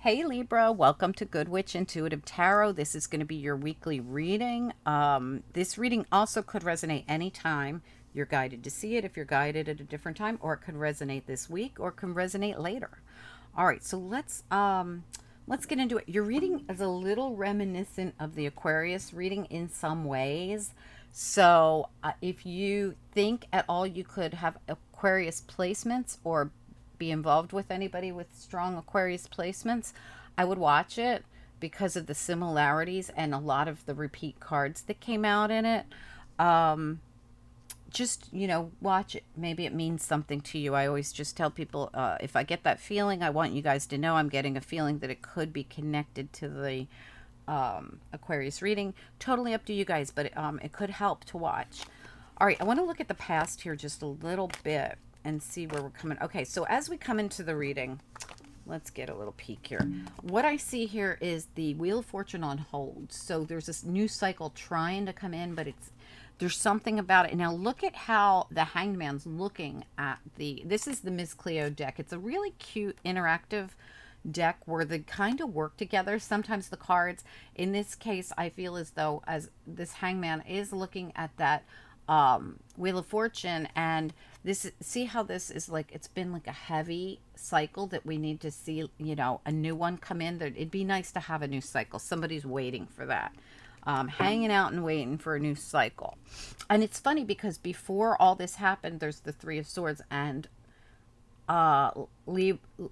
Hey Libra, welcome to Good Witch Intuitive Tarot. This is going to be your weekly reading. This reading also could resonate anytime you're guided to see it, if you're guided at a different time, or it could resonate this week or it can resonate later. All right, so let's get into it. Your reading is a little reminiscent of the Aquarius reading in some ways. So, if you think at all you could have Aquarius placements or be involved with anybody with strong Aquarius placements, I would watch it because of the similarities and a lot of the repeat cards that came out in it. Um, just, watch it. Maybe it means something to you. I always just tell people, if I get that feeling, I want you guys to know I'm getting a feeling that it could be connected to the Aquarius reading. Totally up to you guys, but it could help to watch. All right, I want to look at the past here just a little bit and see where we're coming. Okay, so as we come into the reading, let's get a little peek here. What I see here is the Wheel of Fortune on hold. So there's this new cycle trying to come in, but there's something about it. Now look at how the Hanged Man's looking at this is the Miss Cleo deck. It's a really cute interactive deck where they kind of work together. Sometimes the cards, in this case, I feel as though as this Hangman is looking at that Wheel of Fortune, and see how this is like, it's been like a heavy cycle that we need to see, a new one come in. It'd be nice to have a new cycle. Somebody's waiting for that. Hanging out and waiting for a new cycle. And it's funny because before all this happened, there's the Three of Swords, and uh,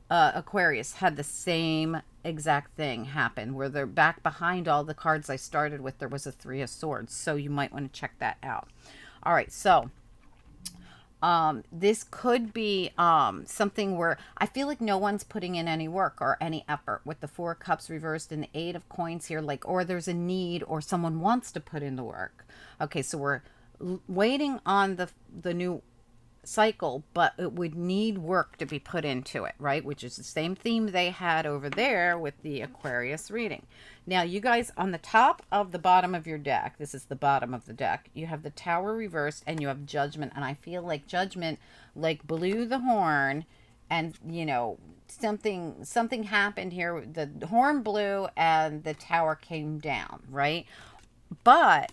Aquarius had the same exact thing happen where they're back behind all the cards I started with. There was a Three of Swords, so you might want to check that out. All right, so this could be something where I feel like no one's putting in any work or any effort with the Four of Cups reversed and the Eight of Coins here, like, or there's a need or someone wants to put in the work. Okay, so we're waiting on the new cycle, but it would need work to be put into it, right? Which is the same theme they had over there with the Aquarius reading. Now, you guys, on the top of the bottom of your deck, this is the bottom of the deck, you have the Tower reversed and you have Judgment. And I feel like Judgment, like, blew the horn, and, something happened here. The horn blew and the Tower came down, right? But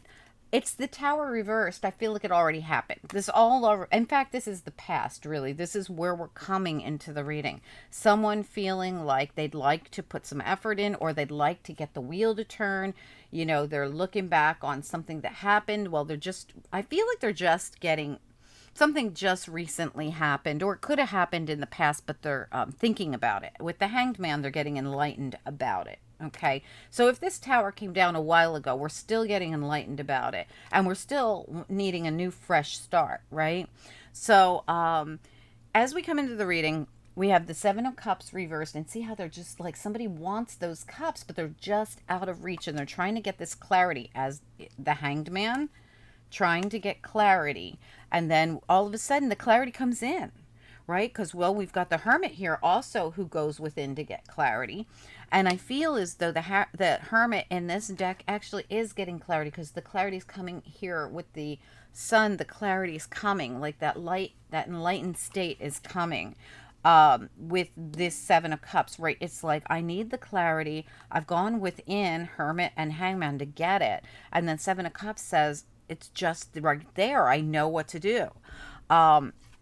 it's the Tower reversed. I feel like it already happened. This all over. In fact, this is the past, really. This is where we're coming into the reading. Someone feeling like they'd like to put some effort in, or they'd like to get the wheel to turn. They're looking back on something that happened. Well, I feel like they're just getting something just recently happened, or it could have happened in the past, but they're thinking about it. With the Hanged Man, they're getting enlightened about it. Okay, so if this tower came down a while ago, we're still getting enlightened about it, and we're still needing a new fresh start, right? So as we come into the reading, we have the Seven of Cups reversed, and see how they're just like, somebody wants those cups, but they're just out of reach, and they're trying to get this clarity as the Hanged Man, trying to get clarity. And then all of a sudden the clarity comes in, right? Because, well, we've got the Hermit here also who goes within to get clarity. And I feel as though the Hermit in this deck actually is getting clarity, because the clarity is coming here with the Sun. The clarity is coming, like that light, that enlightened state is coming with this Seven of Cups, right? It's like, I need the clarity. I've gone within Hermit and Hangman to get it. And then Seven of Cups says, it's just right there. I know what to do.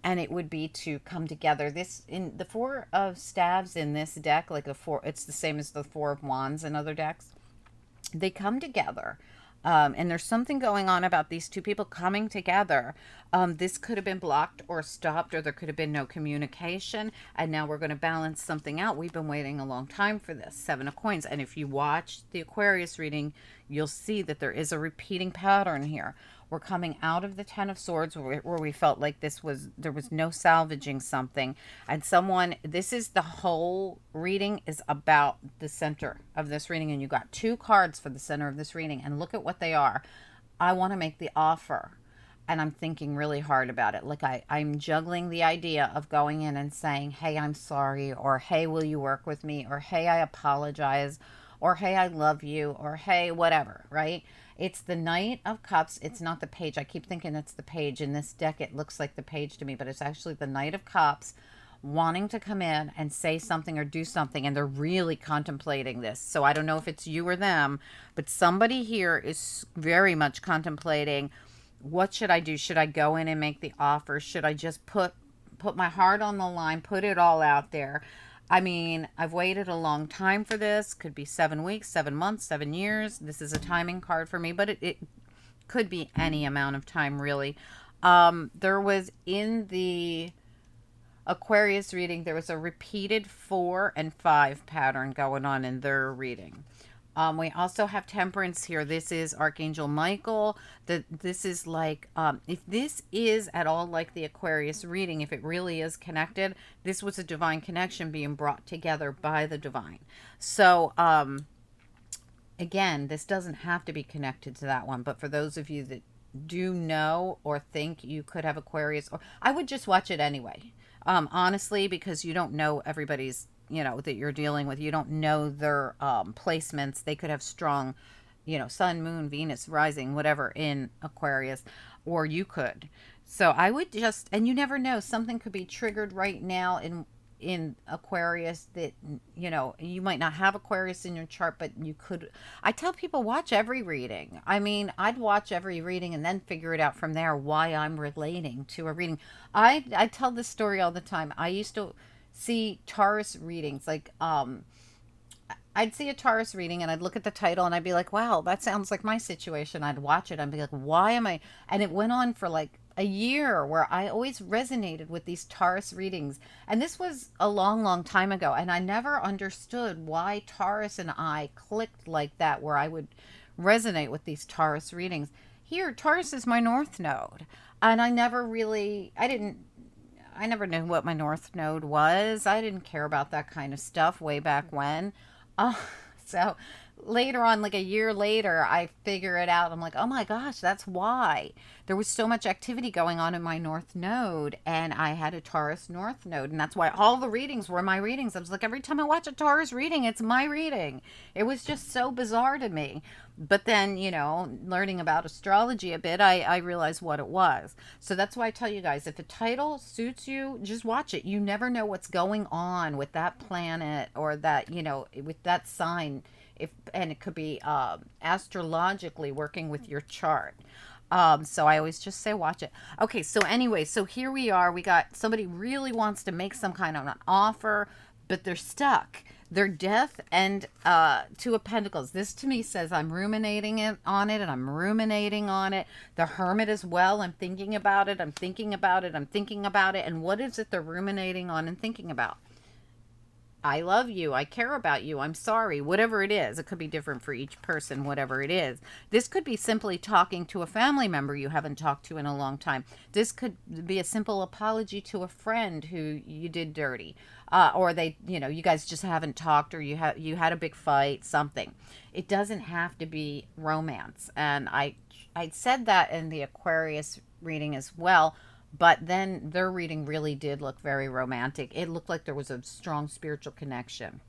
And it would be to come together. This, in the Four of Staves in this deck, like it's the same as the Four of Wands in other decks. They come together. And there's something going on about these two people coming together. This could have been blocked or stopped, or there could have been no communication. And now we're going to balance something out. We've been waiting a long time for this. Seven of Coins. And if you watch the Aquarius reading, you'll see that there is a repeating pattern here. We're coming out of the Ten of Swords where we felt like there was no salvaging something. And this is the whole reading is about the center of this reading. And you got two cards for the center of this reading. And look at what they are. I want to make the offer. And I'm thinking really hard about it. Like I'm juggling the idea of going in and saying, hey, I'm sorry. Or, hey, will you work with me? Or, hey, I apologize. Or, hey, I love you. Or, hey, whatever, right? It's the Knight of Cups. It's not the page. I keep thinking it's the page. In this deck, it looks like the page to me, but it's actually the Knight of Cups wanting to come in and say something or do something, and they're really contemplating this. So I don't know if it's you or them, but somebody here is very much contemplating, what should I do? Should I go in and make the offer? Should I just put my heart on the line, put it all out there? I mean, I've waited a long time for this. Could be 7 weeks, 7 months, 7 years. This is a timing card for me, but it could be any amount of time, really. There was in the Aquarius reading, there was a repeated 4 and 5 pattern going on in their reading. We also have Temperance here. This is Archangel Michael. This is like, if this is at all like the Aquarius reading, if it really is connected, this was a divine connection being brought together by the divine. So, again, this doesn't have to be connected to that one, but for those of you that do know or think you could have Aquarius, or I would just watch it anyway. Honestly, because you don't know everybody's, that you're dealing with. You don't know their placements. They could have strong, sun, moon, Venus, rising, whatever in Aquarius, or you could. So I would just, and you never know, something could be triggered right now in Aquarius that, you might not have Aquarius in your chart, but you could. I tell people, watch every reading. I mean, I'd watch every reading and then figure it out from there why I'm relating to a reading. I tell this story all the time. I used to see Taurus readings, like I'd see a Taurus reading and I'd look at the title and I'd be like, wow, that sounds like my situation. I'd watch it. I'd be like, why am I? And it went on for like a year where I always resonated with these Taurus readings. And this was a long, long time ago. And I never understood why Taurus and I clicked like that, where I would resonate with these Taurus readings. Here, Taurus is my North Node. And I never knew what my North Node was. I didn't care about that kind of stuff way back when. So later on, like a year later, I figure it out. I'm like, oh my gosh, that's why. There was so much activity going on in my North Node, and I had a Taurus North Node, and that's why all the readings were my readings. I was like, every time I watch a Taurus reading, it's my reading. It was just so bizarre to me. But then, learning about astrology a bit, I realized what it was. So that's why I tell you guys, if a title suits you, just watch it. You never know what's going on with that planet or that, with that sign. And it could be astrologically working with your chart. So I always just say watch it. Okay, so anyway, so here we are. We got somebody really wants to make some kind of an offer, but they're stuck. They're Death and Two of Pentacles. This to me says I'm ruminating on it, and I'm ruminating on it. The Hermit as well. I'm thinking about it. I'm thinking about it. I'm thinking about it. And what is it they're ruminating on and thinking about? I love you. I care about you. I'm sorry. Whatever it is. It could be different for each person, whatever it is. This could be simply talking to a family member you haven't talked to in a long time. This could be a simple apology to a friend who you did dirty. Or they, you guys just haven't talked, or you had a big fight, something. It doesn't have to be romance. And I said that in the Aquarius reading as well. But then their reading really did look very romantic. It looked like there was a strong spiritual connection.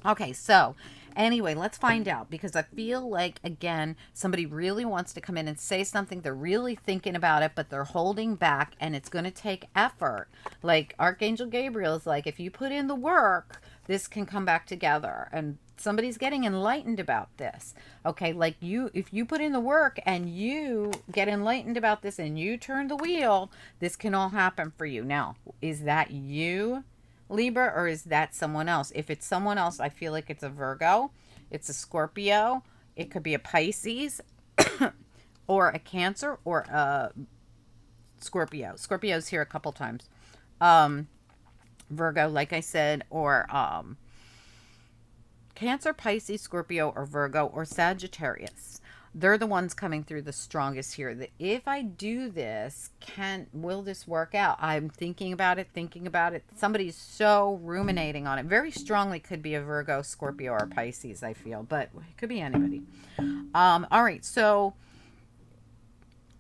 Okay, so anyway, let's find out, because I feel like, again, somebody really wants to come in and say something. They're really thinking about it, but they're holding back, and it's going to take effort. Like Archangel Gabriel is like, if you put in the work, this can come back together. And somebody's getting enlightened about this. Okay, like if you put in the work and you get enlightened about this and you turn the wheel, this can all happen for you. Now, is that you, Libra, or is that someone else? If it's someone else, I feel like it's a Virgo, it's a Scorpio, it could be a Pisces, or a Cancer, or a Scorpio. Scorpio's here a couple times. Virgo, like I said, or Cancer, Pisces, Scorpio, or Virgo, or Sagittarius. They're the ones coming through the strongest here. That if I do this, will this work out? I'm thinking about it. Somebody's so ruminating on it. Very strongly could be a Virgo, Scorpio, or Pisces, I feel. But it could be anybody. All right, so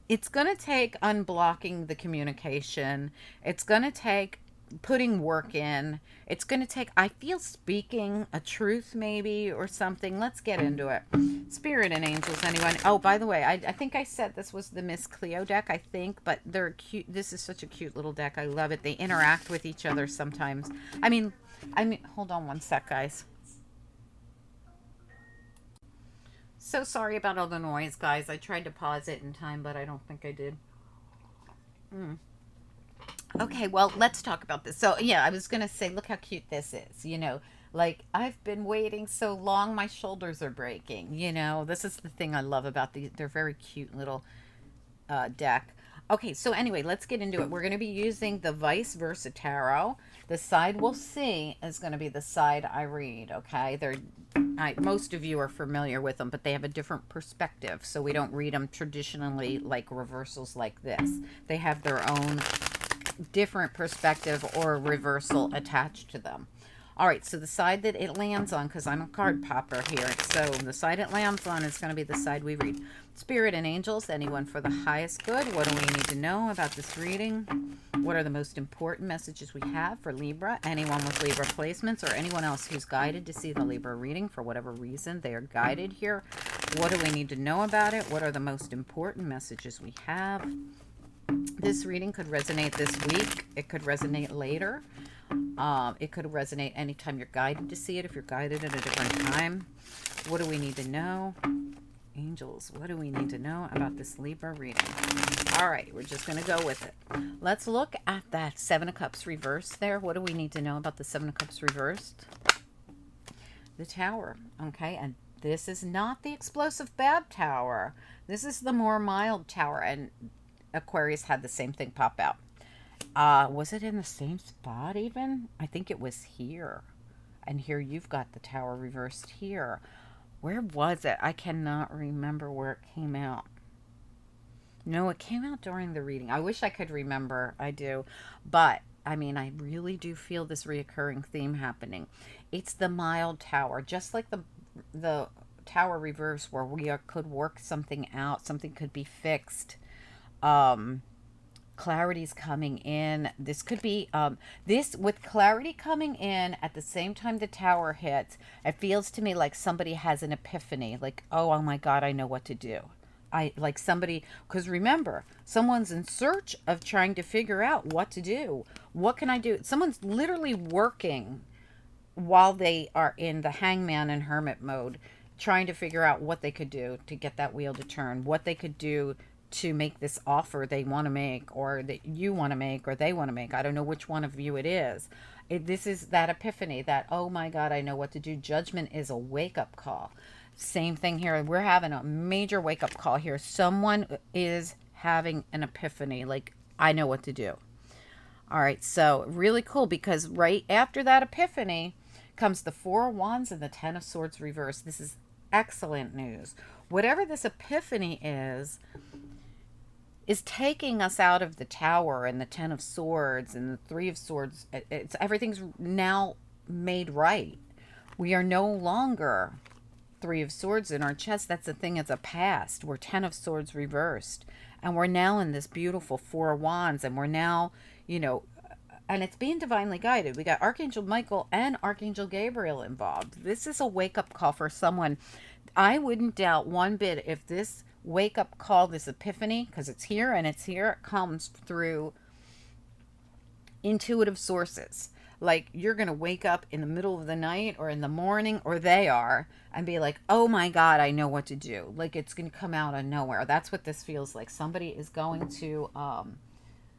it's going to take unblocking the communication. It's going to take putting work in. It's going to take, I feel, speaking a truth maybe or something. Let's get into it. Spirit and angels, anyone? Oh, by the way, I think I said this was the Miss Cleo deck, I think, but they're cute. This is such a cute little deck. I love it. They interact with each other sometimes. I mean, hold on one sec, guys. So sorry about all the noise, guys. I tried to pause it in time, but I don't think I did. Okay, well, let's talk about this. So, yeah, I was going to say, look how cute this is. Like, I've been waiting so long, my shoulders are breaking. This is the thing I love about these. They're very cute little deck. Okay, so anyway, let's get into it. We're going to be using the Vice Versa Tarot. The side we'll see is going to be the side I read, okay? Most of you are familiar with them, but they have a different perspective, so we don't read them traditionally like reversals like this. They have their own different perspective or reversal attached to them. All right, so the side that it lands on, because I'm a card popper here, so the side it lands on is going to be the side we read. Spirit and angels, anyone for the highest good. What do we need to know about this reading? What are the most important messages we have for Libra? Anyone with Libra placements or anyone else who's guided to see the Libra reading for whatever reason they are guided here. What do we need to know about it? What are the most important messages we have? This reading could resonate this week. It could resonate later. It could resonate anytime you're guided to see it, if you're guided at a different time. What do we need to know? Angels, what do we need to know about this Libra reading? All right, we're just going to go with it. Let's look at that Seven of Cups reversed there. What do we need to know about the Seven of Cups reversed? The Tower, okay? And this is not the explosive bad tower. This is the more mild tower, and Aquarius had the same thing pop out. Was it in the same spot even? I think it was here. And here you've got the Tower reversed here. Where was it? I cannot remember where it came out. No, it came out during the reading. I wish I could remember. I do. But, I mean, I really do feel this reoccurring theme happening. It's the mild tower. Just like the Tower reverse where could work something out. Something could be fixed. Clarity's coming in. This could be this with clarity coming in at the same time the tower hits. It feels to me like somebody has an epiphany, like, oh my god, I know what to do. I like somebody, because remember, someone's in search of trying to figure out what to do. What can I do? Someone's literally working while they are in the hangman and hermit mode, trying to figure out what they could do to get that wheel to turn, what they could do to make this offer they want to make, or that you want to make, or they want to make. I don't know which one of you it is. This is that epiphany, that, oh my God, I know what to do. Judgment is a wake-up call. Same thing here. We're having a major wake-up call here. Someone is having an epiphany, like, I know what to do. All right, so really cool, because right after that epiphany comes the Four of Wands and the Ten of Swords reversed. This is excellent news. Whatever this epiphany is taking us out of the Tower and the Ten of Swords and the Three of Swords. Everything's now made right. We are no longer Three of Swords in our chest. That's a thing, it's a past. We're Ten of Swords reversed. And we're now in this beautiful Four of Wands. And we're now, and it's being divinely guided. We got Archangel Michael and Archangel Gabriel involved. This is a wake-up call for someone. I wouldn't doubt one bit if this wake-up call, this epiphany, because it's here and it's here, it comes through intuitive sources. Like, you're going to wake up in the middle of the night or in the morning, or they are, and be like, oh my God, I know what to do. Like, it's going to come out of nowhere. That's what this feels like. Somebody is going to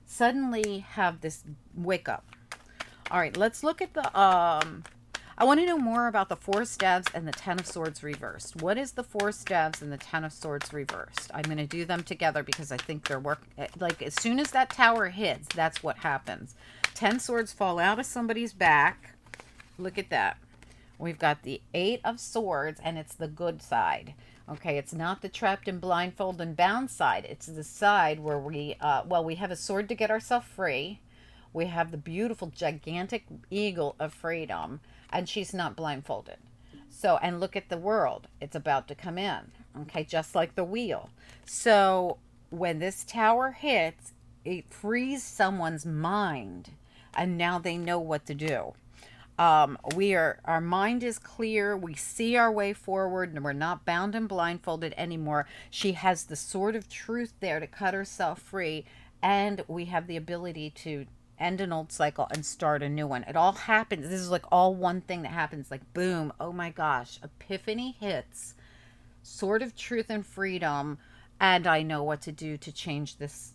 suddenly have this wake up. All right, let's look at the I want to know more about the Four Staves and the Ten of Swords reversed. What is the Four Staves and the Ten of Swords reversed? I'm going to do them together because I think they're like, as soon as that tower hits, that's what happens. 10 swords fall out of somebody's back. Look at that. We've got the Eight of Swords, and it's the good side. Okay, it's not the trapped and blindfolded and bound side. It's the side where we have a sword to get ourselves free. We have the beautiful, gigantic eagle of freedom, and she's not blindfolded. So, and look at the world. It's about to come in, okay, just like the wheel. So when this tower hits, it frees someone's mind, and now they know what to do. Our mind is clear. We see our way forward, and we're not bound and blindfolded anymore. She has the sword of truth there to cut herself free, and we have the ability to end an old cycle and start a new one. It all happens. This is like all one thing that happens, like boom. Oh my gosh, epiphany hits, sword of truth and freedom, and I know what to do to change this.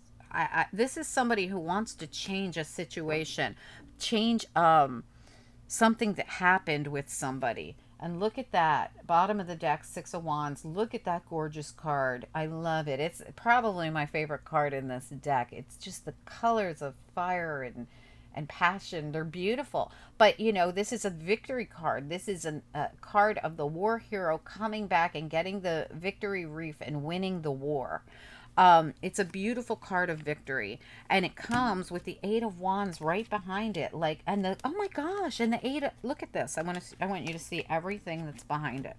This is somebody who wants to change a situation, change something that happened with somebody. And look at that bottom of the deck, Six of Wands. Look at that gorgeous card. I love it. It's probably my favorite card in this deck. It's just the colors of fire and passion. They're beautiful. But you know, this is a victory card. This is a card of the war hero coming back and getting the victory wreath and winning the war. It's a beautiful card of victory, and it comes with the Eight of Wands right behind it. Like, and the, oh my gosh, and the look at this. I want you to see everything that's behind it.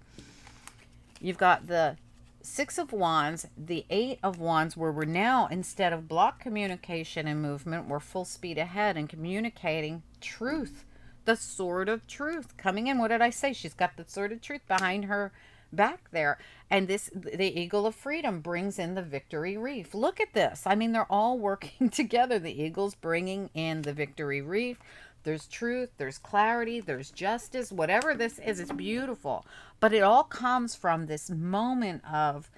You've got the Six of Wands, the Eight of Wands, where we're now, instead of block communication and movement, we're full speed ahead and communicating truth. The Sword of Truth coming in. What did I say? She's got the Sword of Truth behind her back there, and this, the Eagle of Freedom, brings in the victory wreath. Look at this. I mean, they're all working together. The Eagle's bringing in the victory wreath. There's truth, there's clarity, there's justice. Whatever this is, it's beautiful, but it all comes from this moment of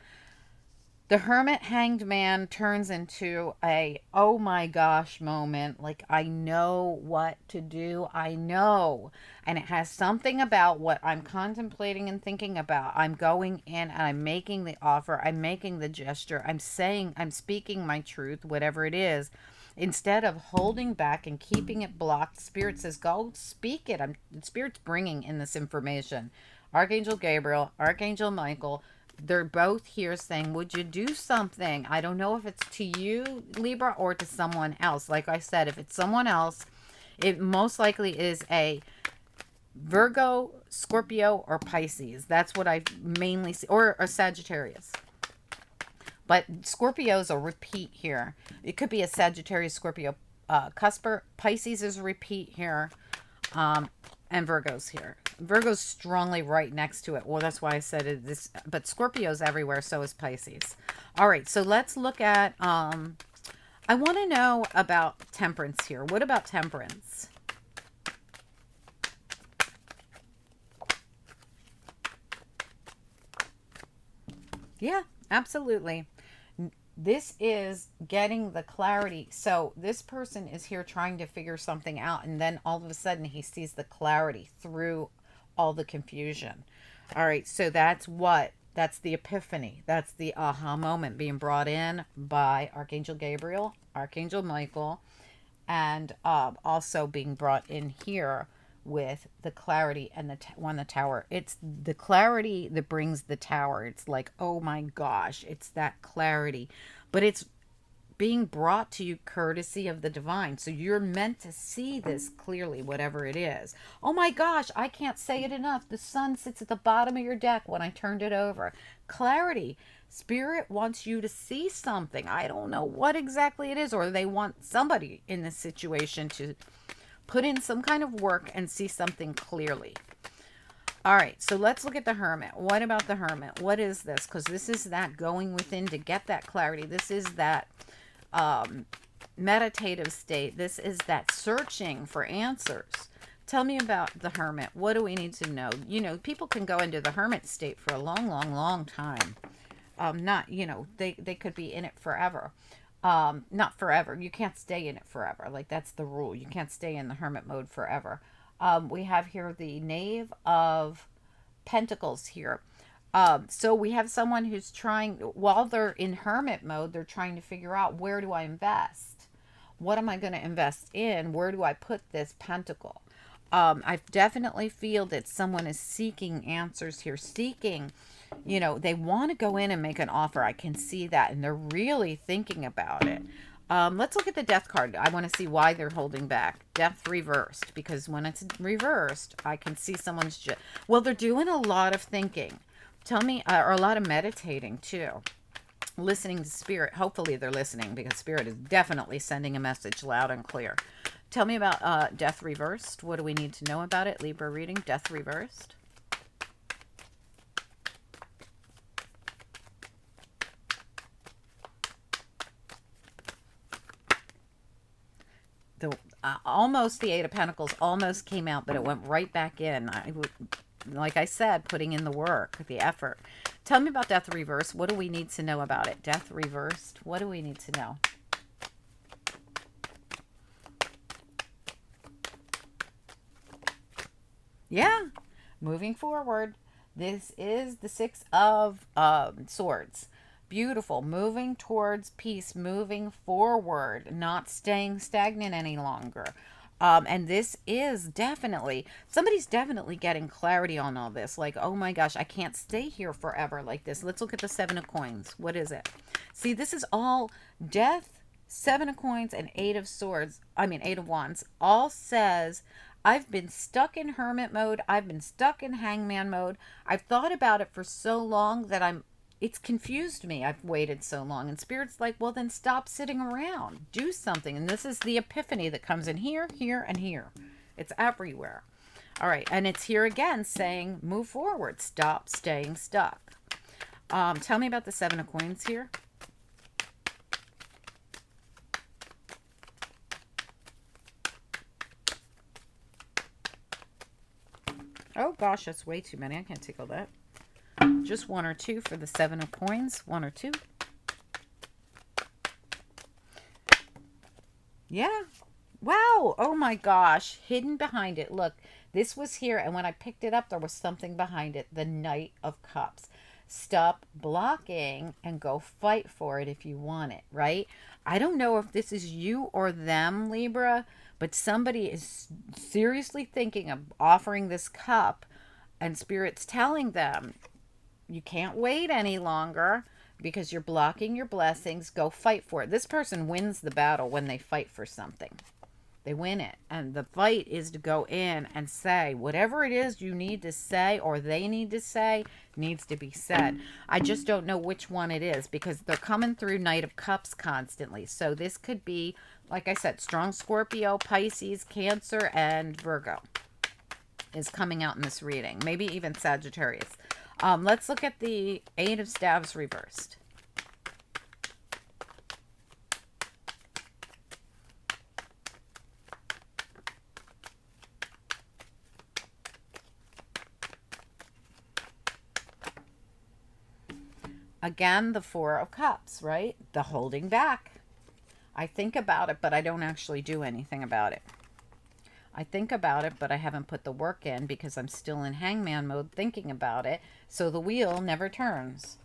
the Hermit Hanged Man turns into a oh my gosh moment. Like, I know what to do. I know. And it has something about what I'm contemplating and thinking about. I'm going in and I'm making the offer. I'm making the gesture. I'm saying, I'm speaking my truth, whatever it is. Instead of holding back and keeping it blocked, Spirit says, go speak it. Spirit's bringing in this information. Archangel Gabriel, Archangel Michael, they're both here saying, would you do something? I don't know if it's to you, Libra, or to someone else. Like I said, if it's someone else, it most likely is a Virgo, Scorpio, or Pisces. That's what I mainly see, or a Sagittarius. But Scorpio's a repeat here. It could be a Sagittarius, Scorpio, cusper. Pisces is a repeat here. And Virgo's here. Virgo's strongly right next to it. Well, that's why I said it, this, but Scorpio's everywhere, so is Pisces. All right, so let's look at, I want to know about Temperance here. What about Temperance? Yeah, absolutely. This is getting the clarity. So this person is here trying to figure something out, and then all of a sudden he sees the clarity through all the confusion. All right, so that's the epiphany. That's the aha moment being brought in by Archangel Gabriel, Archangel Michael, and also being brought in here with the clarity and the tower. It's the clarity that brings the tower. It's like, oh my gosh, it's that clarity, but it's being brought to you courtesy of the divine. So you're meant to see this clearly, whatever it is. Oh my gosh, I can't say it enough. The sun sits at the bottom of your deck when I turned it over. Clarity. Spirit wants you to see something. I don't know what exactly it is, or they want somebody in this situation to put in some kind of work and see something clearly. All right, so let's look at the Hermit. What about the Hermit? What is this? Because this is that going within to get that clarity. This is that meditative state. This is that searching for answers. Tell me about the Hermit. What do we need to know? You know, people can go into the Hermit state for a long, long, long time. Not, you know, they could be in it forever. Not forever. You can't stay in it forever. Like, that's the rule. You can't stay in the Hermit mode forever. We have here the Knave of Pentacles here. So we have someone who's trying, while they're in Hermit mode, they're trying to figure out, where do I invest? What am I going to invest in? Where do I put this pentacle? I definitely feel that someone is seeking answers here, seeking, you know, they want to go in and make an offer. I can see that, and they're really thinking about it. Let's look at the Death card. I want to see why they're holding back. Death reversed, because when it's reversed, I can see someone's well, they're doing a lot of thinking. Tell me, or a lot of meditating too. Listening to Spirit. Hopefully they're listening, because Spirit is definitely sending a message loud and clear. Tell me about death reversed. What do we need to know about it? Libra reading, death reversed. Almost the Eight of Pentacles almost came out, but it went right back in. Like I said, putting in the work, the effort. Tell me about death reversed. What do we need to know about it? Death reversed. What do we need to know? Yeah, moving forward. This is the Six of Swords. Beautiful. Moving towards peace, moving forward, not staying stagnant any longer. And this is definitely, somebody's definitely getting clarity on all this. Like, oh my gosh, I can't stay here forever like this. Let's look at the Seven of Coins. What is it? See, this is all death, Seven of Coins, and Eight of Swords. I mean, Eight of Wands. All says, I've been stuck in hermit mode. I've been stuck in hangman mode. I've thought about it for so long that it's confused me. I've waited so long. And Spirit's like, well, then stop sitting around. Do something. And this is the epiphany that comes in here, here, and here. It's everywhere. All right. And it's here again saying, move forward. Stop staying stuck. Tell me about the Seven of Coins here. Oh, gosh, that's way too many. I can't take all that. Just one or two for the Seven of Coins. One or two. Yeah. Wow. Oh, my gosh. Hidden behind it. Look, this was here, and when I picked it up, there was something behind it. The Knight of Cups. Stop blocking and go fight for it if you want it, right? I don't know if this is you or them, Libra, but somebody is seriously thinking of offering this cup, and Spirit's telling them, you can't wait any longer because you're blocking your blessings. Go fight for it. This person wins the battle when they fight for something. They win it. And the fight is to go in and say whatever it is you need to say or they need to say needs to be said. I just don't know which one it is because they're coming through Knight of Cups constantly. So this could be, like I said, strong Scorpio, Pisces, Cancer, and Virgo is coming out in this reading. Maybe even Sagittarius. Let's look at the Eight of Staves reversed. Again, the Four of Cups, right? The holding back. I think about it, but I don't actually do anything about it. I think about it, but I haven't put the work in because I'm still in hangman mode thinking about it. So the wheel never turns.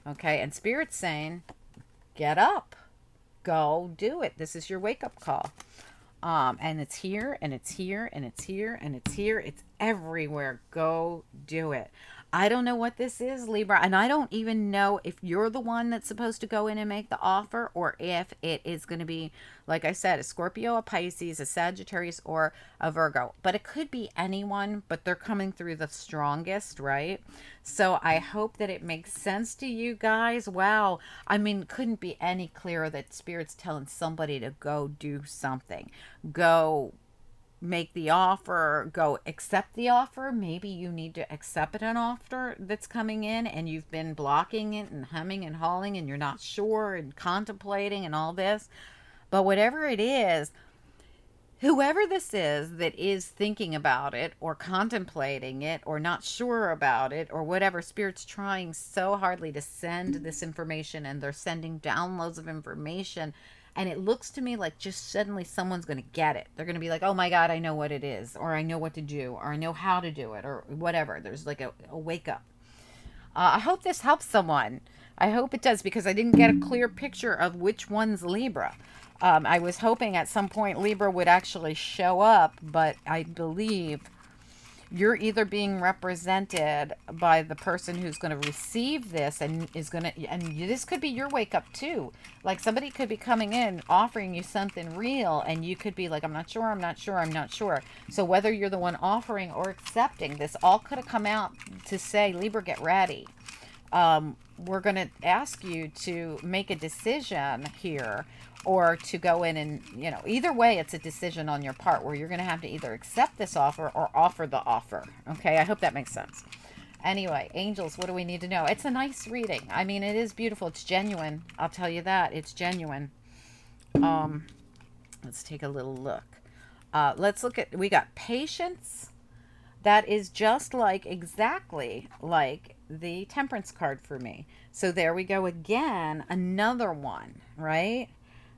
Okay, and Spirit's saying, get up. Go do it. This is your wake-up call. And it's here, and it's here, and it's here, and it's here. It's everywhere. Go do it. I don't know what this is, Libra, and I don't even know if you're the one that's supposed to go in and make the offer or if it is going to be, like I said, a Scorpio, a Pisces, a Sagittarius, or a Virgo. But it could be anyone, but they're coming through the strongest, right? So I hope that it makes sense to you guys. Wow. I mean, couldn't be any clearer that Spirit's telling somebody to go do something. Go make the offer, go accept the offer. Maybe you need to accept an offer that's coming in and you've been blocking it and humming and hawing and you're not sure and contemplating and all this. But whatever it is, whoever this is that is thinking about it or contemplating it or not sure about it or whatever, Spirit's trying so hardly to send this information, and they're sending downloads of information. And it looks to me like just suddenly someone's going to get it. They're going to be like, oh my God, I know what it is, or I know what to do, or I know how to do it, or whatever. There's like a wake up. I hope this helps someone. I hope it does, because I didn't get a clear picture of which one's Libra. I was hoping at some point Libra would actually show up, but I believe you're either being represented by the person who's going to receive this and is going to, and this could be your wake up too. Like somebody could be coming in offering you something real and you could be like, I'm not sure, I'm not sure, I'm not sure. So whether you're the one offering or accepting, this all could have come out to say, Libra, get ready. We're going to ask you to make a decision here, or to go in and, either way, it's a decision on your part where you're going to have to either accept this offer or offer the offer. Okay, I hope that makes sense. Anyway, angels, what do we need to know? It's a nice reading. I mean, it is beautiful. It's genuine. I'll tell you that. It's genuine. Let's take a little look. Let's look at, we got patience. That is just like, exactly like the Temperance card for me. So there we go again, another one, right?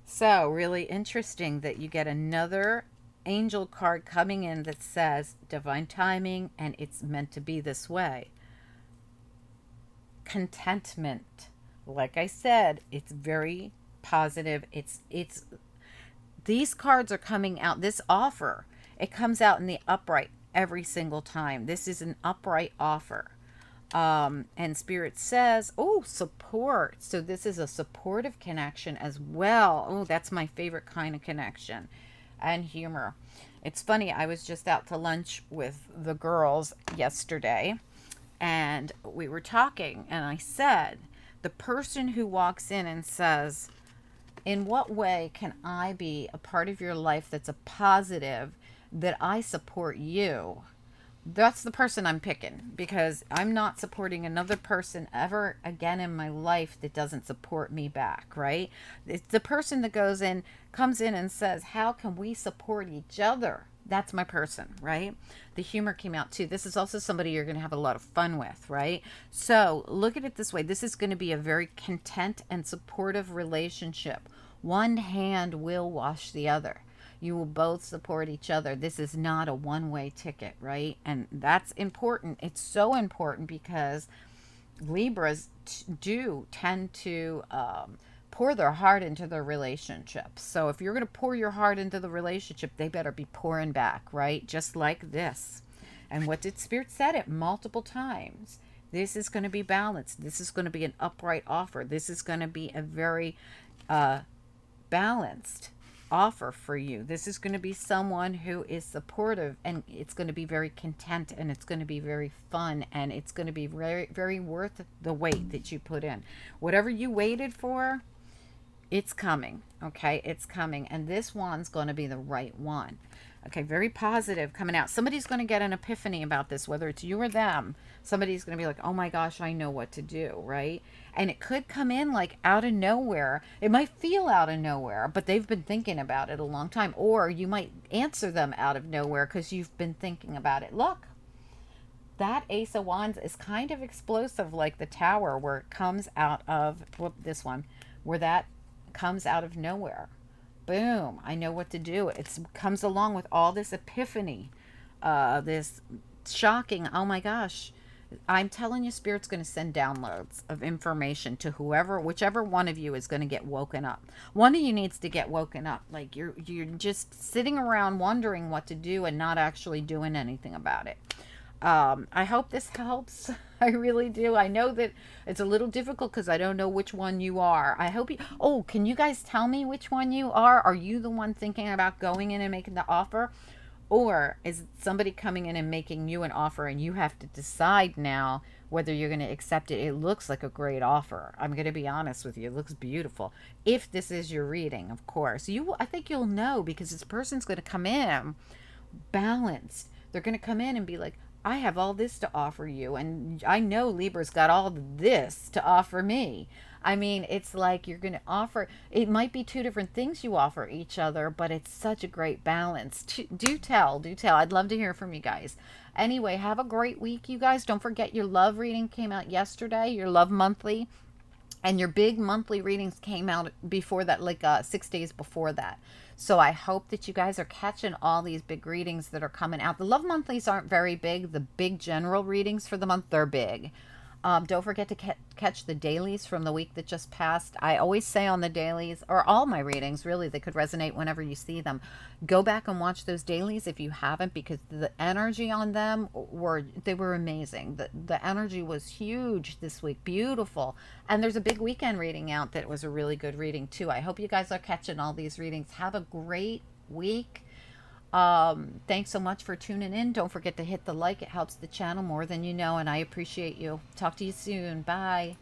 So really interesting that you get another angel card coming in that says divine timing and it's meant to be this way. Contentment. Like I said, it's very positive. It's these cards are coming out, this offer, it comes out in the upright every single time. This is an upright offer. And Spirit says, oh, support. So this is a supportive connection as well. Oh, that's my favorite kind of connection. And humor. It's funny, I was just out to lunch with the girls yesterday, and we were talking, and I said, the person who walks in and says, in what way can I be a part of your life that's a positive, that I support you? That's the person I'm picking, because I'm not supporting another person ever again in my life that doesn't support me back, right? It's the person that comes in and says, how can we support each other? That's my person, right? The humor came out too. This is also somebody you're going to have a lot of fun with, right? So look at it this way. This is going to be a very content and supportive relationship. One hand will wash the other. You will both support each other. This is not a one-way ticket, right? And that's important. It's so important because Libras do tend to pour their heart into their relationships. So if you're going to pour your heart into the relationship, they better be pouring back, right? Just like this. And what did Spirit said it multiple times? This is going to be balanced. This is going to be an upright offer. This is going to be a very balanced offer for you. This is going to be someone who is supportive, and it's going to be very content, and it's going to be very fun, and it's going to be very, very worth the wait that you put in. Whatever you waited for, it's coming. Okay, it's coming, and this one's going to be the right one. Okay, very positive coming out. Somebody's going to get an epiphany about this, whether it's you or them. Somebody's going to be like, oh my gosh, I know what to do, right? And it could come in like out of nowhere. It might feel out of nowhere, but they've been thinking about it a long time. Or you might answer them out of nowhere because you've been thinking about it. Look, that Ace of Wands is kind of explosive, like the Tower, where it comes out of, this one, where that comes out of nowhere. Boom, I know what to do. It comes along with all this epiphany, this shocking, oh my gosh. I'm telling you, Spirit's going to send downloads of information to whichever one of you is going to get woken up. One of you needs to get woken up. Like you're just sitting around wondering what to do and not actually doing anything about it. I hope this helps. I really do. I know that it's a little difficult because I don't know which one you are. I hope you, oh, can you guys tell me which one you are? Are you the one thinking about going in and making the offer? Or is it somebody coming in and making you an offer and you have to decide now whether you're going to accept it? It looks like a great offer. I'm going to be honest with you. It looks beautiful. If this is your reading, of course. I think you'll know, because this person's going to come in balanced. They're going to come in and be like, I have all this to offer you, and I know Libra's got all this to offer me. I mean, it's like you're going to offer, it might be two different things you offer each other, but it's such a great balance. Do tell. I'd love to hear from you guys. Anyway, have a great week, you guys. Don't forget your love reading came out yesterday, your love monthly. And your big monthly readings came out before that, like 6 days before that. So I hope that you guys are catching all these big readings that are coming out. The love monthlies aren't very big. The big general readings for the month, they're big. Don't forget to catch the dailies from the week that just passed. I always say on the dailies, or all my readings, really, they could resonate whenever you see them. Go back and watch those dailies if you haven't, because the energy on them they were amazing. The energy was huge this week, beautiful. And there's a big weekend reading out that was a really good reading too. I hope you guys are catching all these readings. Have a great week. Thanks so much for tuning in. Don't forget to hit the like. It helps the channel more than you know, and I appreciate you. Talk to you soon. Bye.